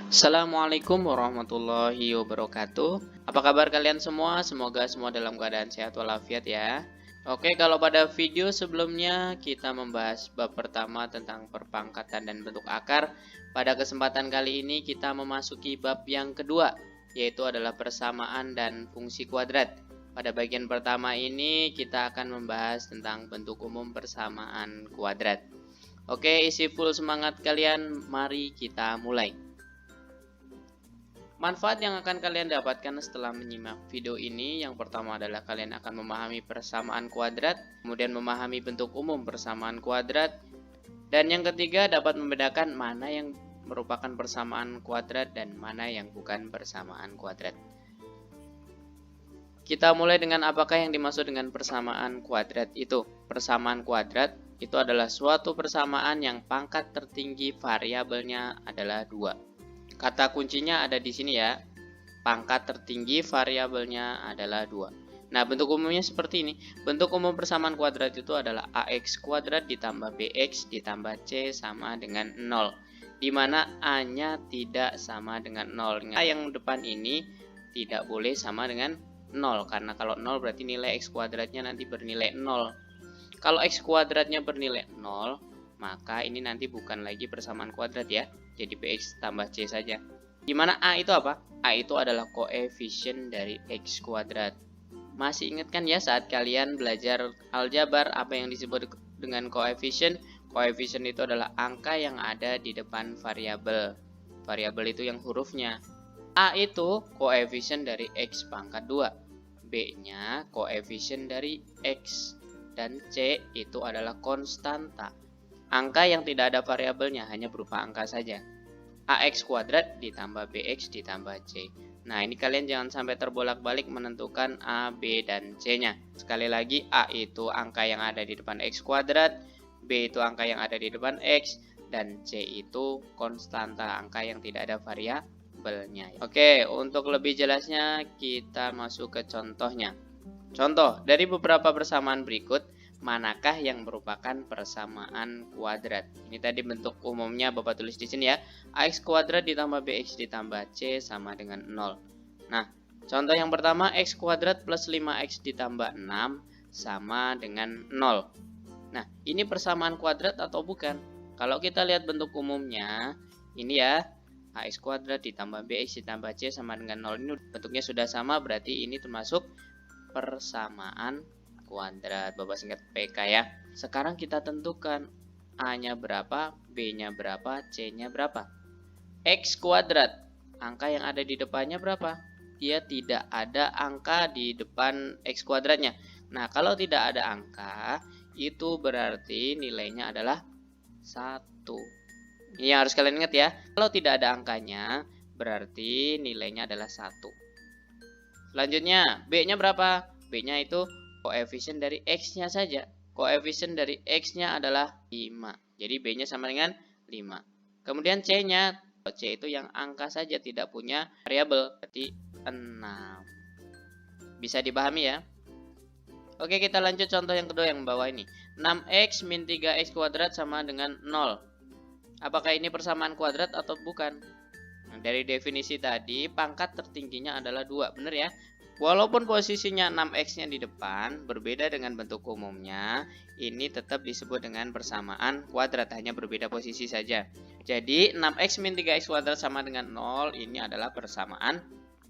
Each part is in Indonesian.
Assalamualaikum warahmatullahi wabarakatuh. Apa kabar kalian semua? Semoga semua dalam keadaan sehat walafiat ya. Oke, kalau pada video sebelumnya kita membahas bab pertama tentang perpangkatan dan bentuk akar. Pada kesempatan kali ini kita memasuki bab yang kedua, yaitu adalah persamaan dan fungsi kuadrat. Pada bagian pertama ini kita akan membahas tentang bentuk umum persamaan kuadrat. Oke, isi full semangat kalian, mari kita mulai. Manfaat yang akan kalian dapatkan setelah menyimak video ini, yang pertama adalah kalian akan memahami persamaan kuadrat, kemudian memahami bentuk umum persamaan kuadrat, dan yang ketiga dapat membedakan mana yang merupakan persamaan kuadrat dan mana yang bukan persamaan kuadrat. Kita mulai dengan apakah yang dimaksud dengan persamaan kuadrat itu. Persamaan kuadrat itu adalah suatu persamaan yang pangkat tertinggi variabelnya adalah 2. Kata kuncinya ada di sini ya. Pangkat tertinggi variabelnya adalah 2. Nah, bentuk umumnya seperti ini. Bentuk umum persamaan kuadrat itu adalah ax kuadrat ditambah bx ditambah c sama dengan 0. Di mana a-nya tidak sama dengan 0. A yang depan ini tidak boleh sama dengan 0. Karena kalau 0 berarti nilai x kuadratnya nanti bernilai 0. Kalau x kuadratnya bernilai 0, maka ini nanti bukan lagi persamaan kuadrat ya. Jadi bx tambah c saja. Dimana a itu apa? A itu adalah koefisien dari x kuadrat. Masih ingat kan ya saat kalian belajar aljabar apa yang disebut dengan koefisien? Koefisien itu adalah angka yang ada di depan variabel. Variabel itu yang hurufnya. A itu koefisien dari x pangkat 2. B-nya koefisien dari x. Dan c itu adalah konstanta. Angka yang tidak ada variabelnya, hanya berupa angka saja. Ax kuadrat ditambah bx ditambah c. Nah, ini kalian jangan sampai terbolak-balik menentukan a, b, dan c-nya. Sekali lagi, a itu angka yang ada di depan x kuadrat, b itu angka yang ada di depan x, dan c itu konstanta, angka yang tidak ada variabelnya. Oke, untuk lebih jelasnya kita masuk ke contohnya. Contoh, dari beberapa persamaan berikut, manakah yang merupakan persamaan kuadrat? Ini tadi bentuk umumnya Bapak tulis di sini ya. Ax kuadrat ditambah bx ditambah c sama dengan 0. Nah, contoh yang pertama, x kuadrat plus 5x ditambah 6 sama dengan 0. Nah, ini persamaan kuadrat atau bukan? Kalau kita lihat bentuk umumnya, ini ya, ax kuadrat ditambah bx ditambah c sama dengan 0. Ini bentuknya sudah sama, berarti ini termasuk persamaan kuadrat. Bapak singkat PK ya. Sekarang kita tentukan A-nya berapa, B-nya berapa, C-nya berapa. X kuadrat, angka yang ada di depannya berapa? Dia tidak ada angka di depan X kuadratnya. Nah, kalau tidak ada angka, itu berarti nilainya adalah 1. Ini yang harus kalian ingat ya. Kalau tidak ada angkanya, berarti nilainya adalah 1. Selanjutnya, B-nya berapa? B-nya itu koefisien dari X-nya saja. Koefisien dari X-nya adalah 5. Jadi B-nya sama dengan 5. Kemudian C-nya, C itu yang angka saja, tidak punya variabel, berarti 6. Bisa dipahami ya? Oke, kita lanjut contoh yang kedua yang bawah ini. 6x min 3x kuadrat sama dengan 0. Apakah ini persamaan kuadrat atau bukan? Nah, dari definisi tadi, pangkat tertingginya adalah 2. Benar ya? Walaupun posisinya 6x-nya di depan, berbeda dengan bentuk umumnya, ini tetap disebut dengan persamaan kuadrat, hanya berbeda posisi saja. Jadi, 6x min 3x kuadrat sama dengan 0, ini adalah persamaan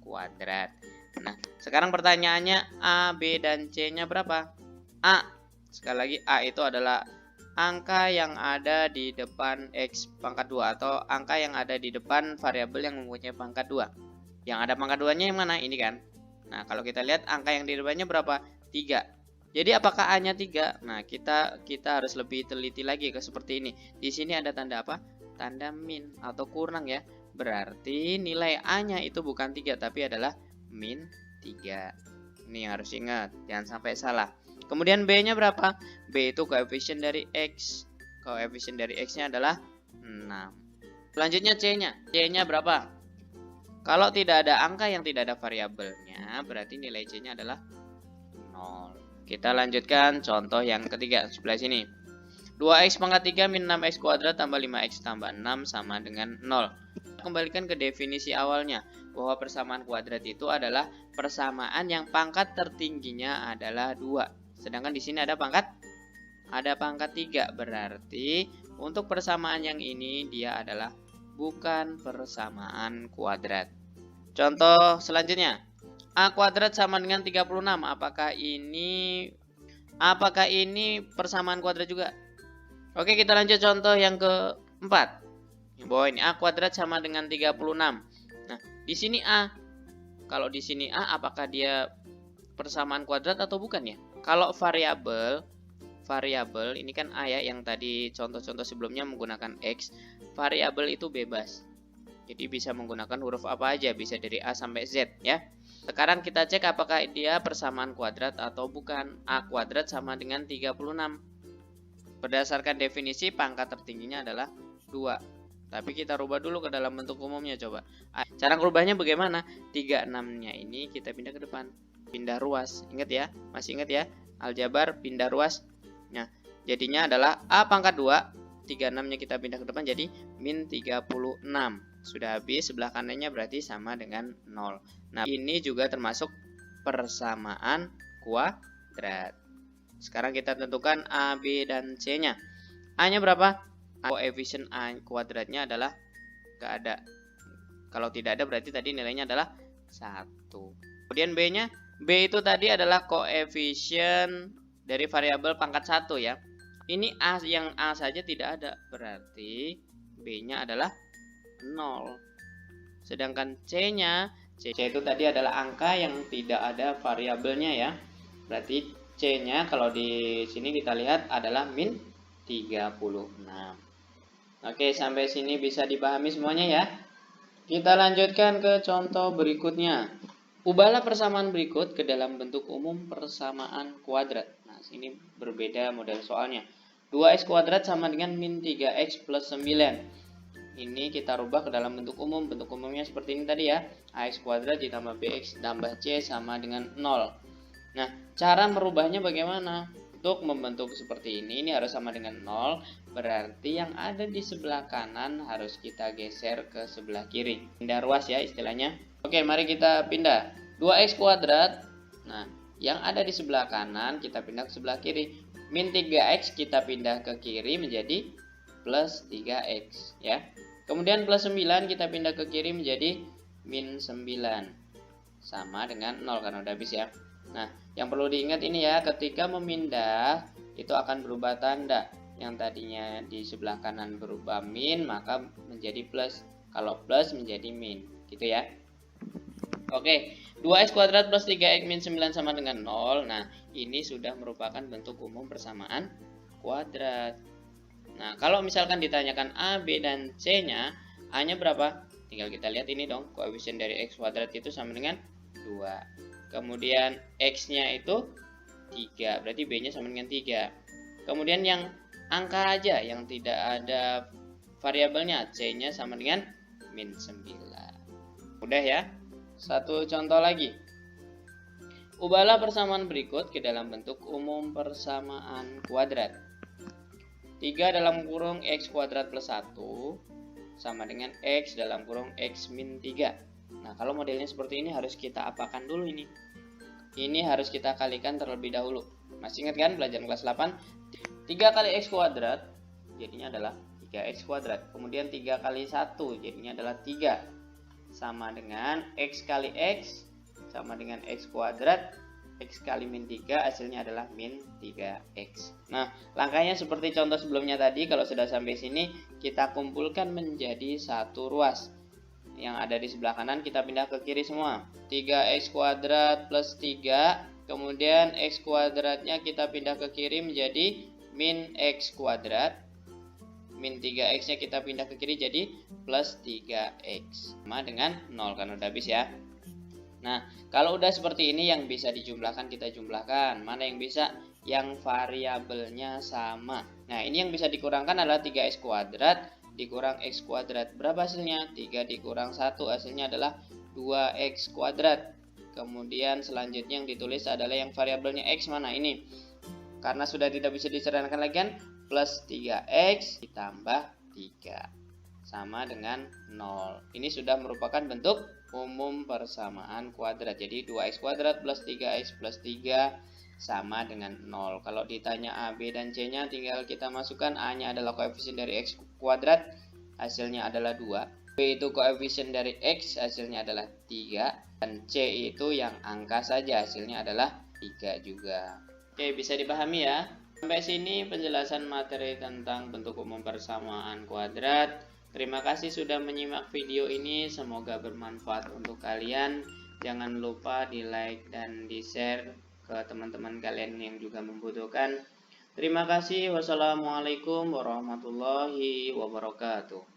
kuadrat. Nah, sekarang pertanyaannya, A, B, dan C-nya berapa? A, sekali lagi, A itu adalah angka yang ada di depan x pangkat 2, atau angka yang ada di depan variabel yang mempunyai pangkat 2. Yang ada pangkat 2-nya yang mana? Ini kan? Nah, kalau kita lihat angka yang di depannya berapa? 3. Jadi apakah A-nya 3? Nah, kita harus lebih teliti lagi ke seperti ini. Di sini ada tanda apa? Tanda min atau kurang ya. Berarti nilai A-nya itu bukan 3 tapi adalah min 3. Ini yang harus ingat, jangan sampai salah. Kemudian B-nya berapa? B itu koefisien dari X. Koefisien dari X-nya adalah 6. Selanjutnya C-nya. C-nya berapa? Kalau tidak ada angka yang tidak ada variabelnya, berarti nilai C-nya adalah 0. Kita lanjutkan contoh yang ketiga, sebelah sini. 2x pangkat 3 min 6x kuadrat tambah 5x tambah 6 sama dengan 0. Kembalikan ke definisi awalnya, bahwa persamaan kuadrat itu adalah persamaan yang pangkat tertingginya adalah 2. Sedangkan di sini ada pangkat 3. Berarti untuk persamaan yang ini dia adalah bukan persamaan kuadrat. Contoh selanjutnya, A kuadrat sama dengan 36. Apakah ini persamaan kuadrat juga? Oke, kita lanjut contoh yang keempat. Di bawah ini A kuadrat sama dengan 36. Nah, di sini A. Kalau di sini A, apakah dia persamaan kuadrat atau bukan ya? Kalau variabel ini kan A ya, yang tadi contoh-contoh sebelumnya menggunakan X. Variabel itu bebas. Jadi bisa menggunakan huruf apa aja, bisa dari A sampai Z ya. Sekarang kita cek apakah dia persamaan kuadrat atau bukan. A kuadrat sama dengan 36. Berdasarkan definisi pangkat tertingginya adalah 2. Tapi kita rubah dulu ke dalam bentuk umumnya coba. Cara merubahnya bagaimana? 36-nya ini kita pindah ke depan. Pindah ruas. Ingat ya? Masih ingat ya? Aljabar pindah ruas. Nah, jadinya adalah A pangkat 2. 36-nya kita pindah ke depan jadi min 36. Sudah habis, sebelah kanannya berarti sama dengan 0. Nah, ini juga termasuk persamaan kuadrat. Sekarang kita tentukan A, B, dan C-nya. A-nya berapa? Koefisien A kuadratnya adalah nggak ada. Kalau tidak ada berarti tadi nilainya adalah 1. Kemudian B-nya, B itu tadi adalah koefisien dari variabel pangkat 1 ya. Ini A, yang A saja tidak ada, berarti B-nya adalah 0. Sedangkan C-nya, C itu tadi adalah angka yang tidak ada variabelnya ya. Berarti C-nya kalau di sini kita lihat adalah min 36. Oke, sampai sini bisa dipahami semuanya ya. Kita lanjutkan ke contoh berikutnya. Ubahlah persamaan berikut ke dalam bentuk umum persamaan kuadrat. Nah, sini berbeda model soalnya. 2x kuadrat sama dengan min 3x plus 9. Ini kita rubah ke dalam bentuk umum. Bentuk umumnya seperti ini tadi ya. Ax kuadrat ditambah bx tambah c sama dengan 0. Nah, cara merubahnya bagaimana? Untuk membentuk seperti ini harus sama dengan 0. Berarti yang ada di sebelah kanan harus kita geser ke sebelah kiri. Pindah ruas ya istilahnya. Oke, mari kita pindah. 2x kuadrat. Nah, yang ada di sebelah kanan kita pindah ke sebelah kiri. Min 3x kita pindah ke kiri menjadi plus 3x ya. Kemudian plus 9 kita pindah ke kiri menjadi min 9. Sama dengan 0 karena udah habis ya. Nah, yang perlu diingat ini ya, ketika memindah itu akan berubah tanda. Yang tadinya di sebelah kanan berubah min, maka menjadi plus. Kalau plus menjadi min, gitu ya. Oke, 2x kuadrat plus 3x min 9 sama dengan 0. Nah, ini sudah merupakan bentuk umum persamaan kuadrat. Nah, kalau misalkan ditanyakan A, B, dan C-nya, A-nya berapa? Tinggal kita lihat ini dong, koefisien dari x kuadrat itu sama dengan 2. Kemudian X-nya itu 3, berarti B-nya sama dengan 3. Kemudian yang angka aja, yang tidak ada variabelnya, C-nya sama dengan min 9. Udah ya. Satu contoh lagi. Ubahlah persamaan berikut ke dalam bentuk umum persamaan kuadrat. 3 dalam kurung X kuadrat plus 1 sama dengan X dalam kurung X min 3. Nah, kalau modelnya seperti ini harus kita apakan dulu ini. Ini harus kita kalikan terlebih dahulu. Masih ingat kan pelajaran kelas 8? 3 kali X kuadrat jadinya adalah 3X kuadrat. Kemudian 3 kali 1 jadinya adalah 3. Sama dengan X kali X sama dengan X kuadrat. X kali min 3 hasilnya adalah min 3X. Nah, langkahnya seperti contoh sebelumnya tadi. Kalau sudah sampai sini kita kumpulkan menjadi satu ruas. Yang ada di sebelah kanan kita pindah ke kiri semua. 3x kuadrat plus 3. Kemudian x kuadratnya kita pindah ke kiri menjadi min x kuadrat. Min 3x nya kita pindah ke kiri jadi plus 3x. Sama dengan 0 kan udah habis ya. Nah, kalau udah seperti ini yang bisa dijumlahkan kita jumlahkan. Mana yang bisa? Yang variabelnya sama. Nah, ini yang bisa dikurangkan adalah 3x kuadrat dikurang x kuadrat. Berapa hasilnya? 3 dikurang 1 hasilnya adalah 2x kuadrat. Kemudian selanjutnya yang ditulis adalah yang variabelnya x mana ini. Karena sudah tidak bisa disederhanakan lagi kan, plus 3x ditambah 3 sama dengan 0. Ini sudah merupakan bentuk umum persamaan kuadrat. Jadi 2x kuadrat plus 3x plus 3 sama dengan 0. Kalau ditanya A, B, dan C-nya tinggal kita masukkan. A-nya adalah koefisien dari x kuadrat, hasilnya adalah 2. B itu koefisien dari x, hasilnya adalah 3. Dan C itu yang angka saja, hasilnya adalah 3 juga. Oke, bisa dipahami ya. Sampai sini penjelasan materi tentang bentuk umum persamaan kuadrat. Terima kasih sudah menyimak video ini, semoga bermanfaat untuk kalian. Jangan lupa di like dan di share ke teman-teman kalian yang juga membutuhkan. Terima kasih. Wassalamualaikum warahmatullahi wabarakatuh.